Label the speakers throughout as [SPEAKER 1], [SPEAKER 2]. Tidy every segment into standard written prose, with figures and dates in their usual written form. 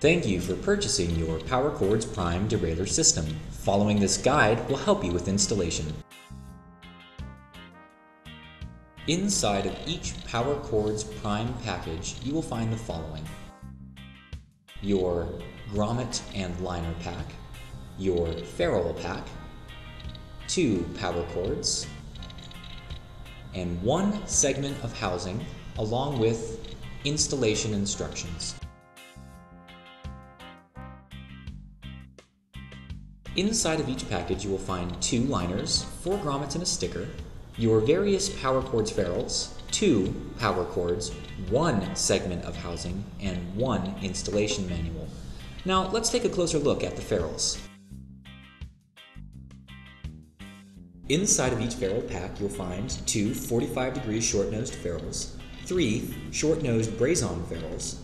[SPEAKER 1] Thank you for purchasing your Cordz Prime derailleur system. Following this guide will help you with installation. Inside of each Cordz Prime package, you will find the following: your grommet and liner pack, your ferrule pack, 2 power cords, and 1 segment of housing along with installation instructions. Inside of each package you will find 2 liners, 4 grommets and a sticker, your various Cordz ferrules, 2 power cords, 1 segment of housing, and 1 installation manual. Now let's take a closer look at the ferrules. Inside of each ferrule pack you'll find 2 45-degree short-nosed ferrules, 3 short-nosed braison ferrules,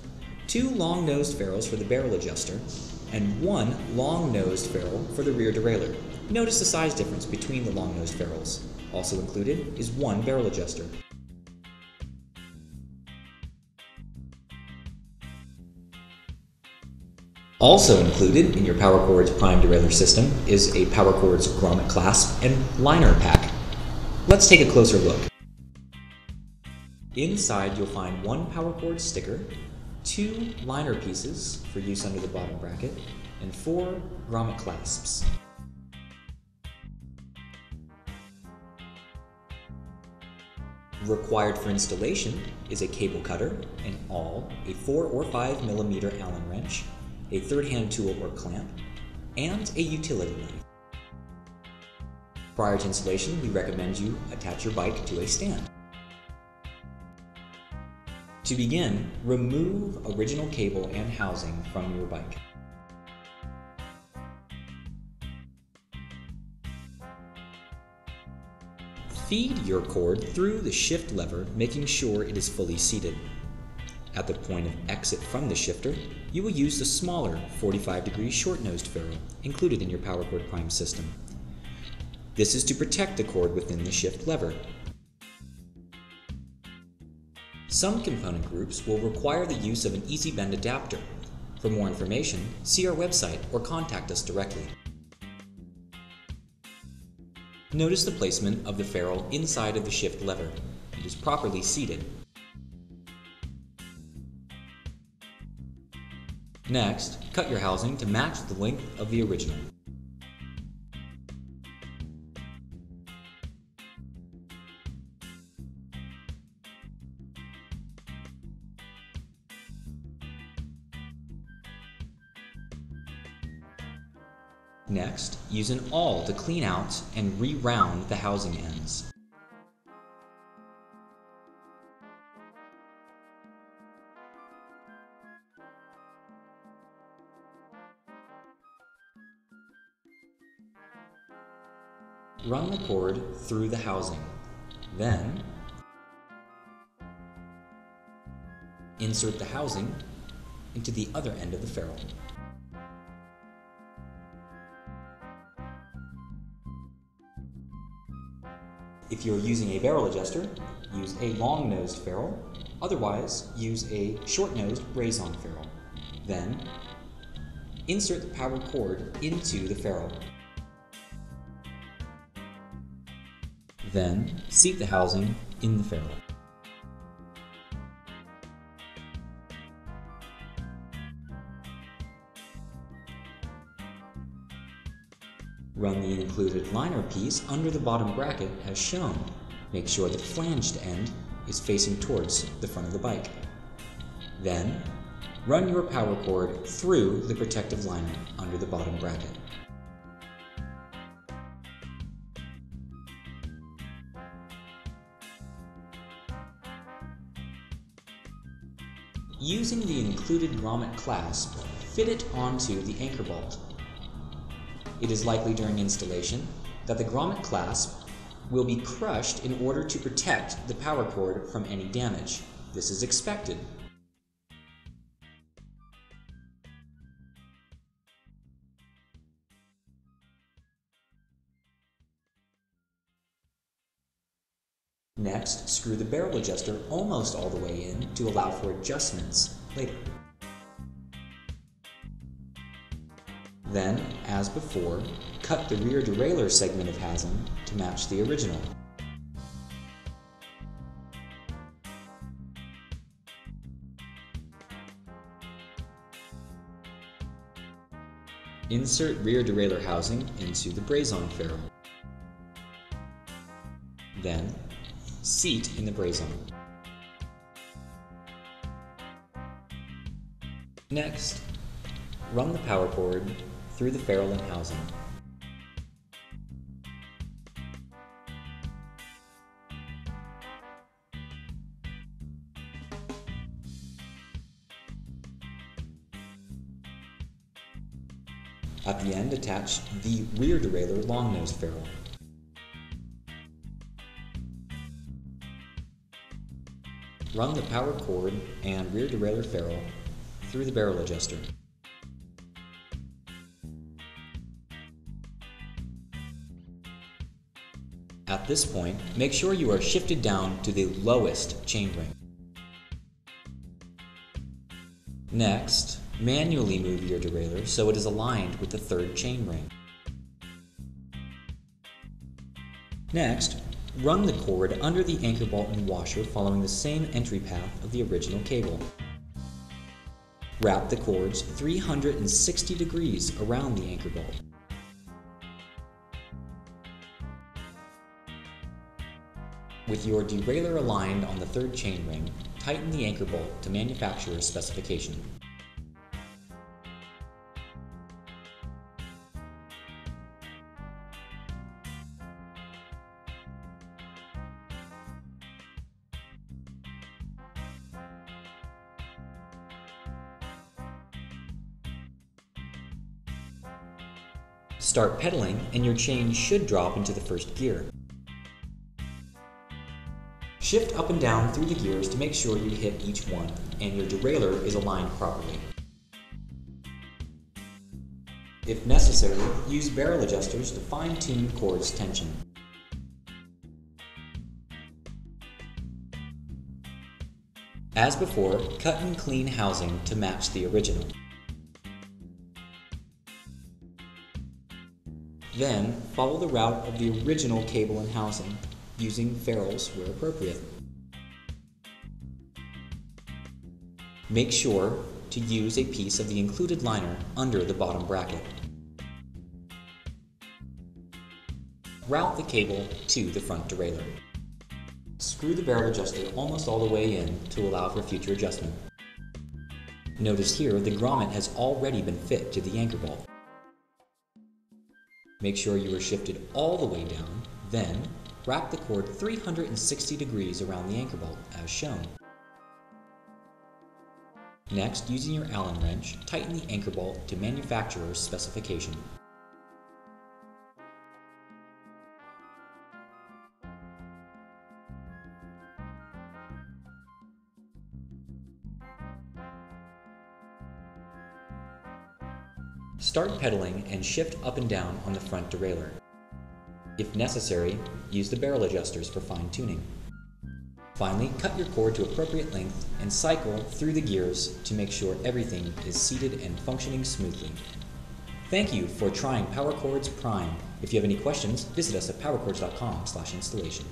[SPEAKER 1] 2 long-nosed ferrules for the barrel adjuster, and 1 long-nosed ferrule for the rear derailleur. Notice the size difference between the long-nosed ferrules. Also included is 1 barrel adjuster. Also included in your Cordz Prime derailleur system is a Cordz grommet clasp and liner pack. Let's take a closer look. Inside you'll find 1 Cordz sticker, 2 liner pieces for use under the bottom bracket, and 4 grommet clasps. Required for installation is a cable cutter, an awl, a 4 or 5 millimeter Allen wrench, a third-hand tool or clamp, and a utility knife. Prior to installation, we recommend you attach your bike to a stand. To begin, remove original cable and housing from your bike. Feed your cord through the shift lever, making sure it is fully seated. At the point of exit from the shifter, you will use the smaller 45-degree short-nosed ferrule included in your Cordz Prime system. This is to protect the cord within the shift lever. Some component groups will require the use of an easy bend adapter. For more information, see our website or contact us directly. Notice the placement of the ferrule inside of the shift lever. It is properly seated. Next, cut your housing to match the length of the original. Next, use an awl to clean out and re-round the housing ends. Run the cord through the housing. Then, insert the housing into the other end of the ferrule. If you are using a barrel adjuster, use a long-nosed ferrule. Otherwise, use a short-nosed braison ferrule. Then, insert the power cord into the ferrule. Then, seat the housing in the ferrule. Run the included liner piece under the bottom bracket as shown. Make sure the flanged end is facing towards the front of the bike. Then, run your power cord through the protective liner under the bottom bracket. Using the included grommet clasp, fit it onto the anchor bolt. It is likely during installation that the grommet clasp will be crushed in order to protect the power cord from any damage. This is expected. Next, screw the barrel adjuster almost all the way in to allow for adjustments later. Then, as before, cut the rear derailleur segment of housing to match the original. Insert rear derailleur housing into the braison ferrule. Then, seat in the braison. Next, run the power cord through the ferrule and housing. At the end, attach the rear derailleur long-nosed ferrule. Run the power cord and rear derailleur ferrule through the barrel adjuster. At this point, make sure you are shifted down to the lowest chainring. Next, manually move your derailleur so it is aligned with the third chainring. Next, run the cord under the anchor bolt and washer following the same entry path of the original cable. Wrap the cords 360 degrees around the anchor bolt. With your derailleur aligned on the third chainring, tighten the anchor bolt to manufacturer's specification. Start pedaling and your chain should drop into the first gear. Shift up and down through the gears to make sure you hit each one and your derailleur is aligned properly. If necessary, use barrel adjusters to fine-tune Cordz tension. As before, cut and clean housing to match the original. Then, follow the route of the original cable and housing, using ferrules where appropriate. Make sure to use a piece of the included liner under the bottom bracket. Route the cable to the front derailleur. Screw the barrel adjuster almost all the way in to allow for future adjustment. Notice here the grommet has already been fit to the anchor bolt. Make sure you are shifted all the way down, then wrap the cord 360 degrees around the anchor bolt as shown. Next, using your Allen wrench, tighten the anchor bolt to manufacturer's specification. Start pedaling and shift up and down on the front derailleur. If necessary, use the barrel adjusters for fine-tuning. Finally, cut your cord to appropriate length and cycle through the gears to make sure everything is seated and functioning smoothly. Thank you for trying PowerCordz Prime. If you have any questions, visit us at powercordz.com/installation.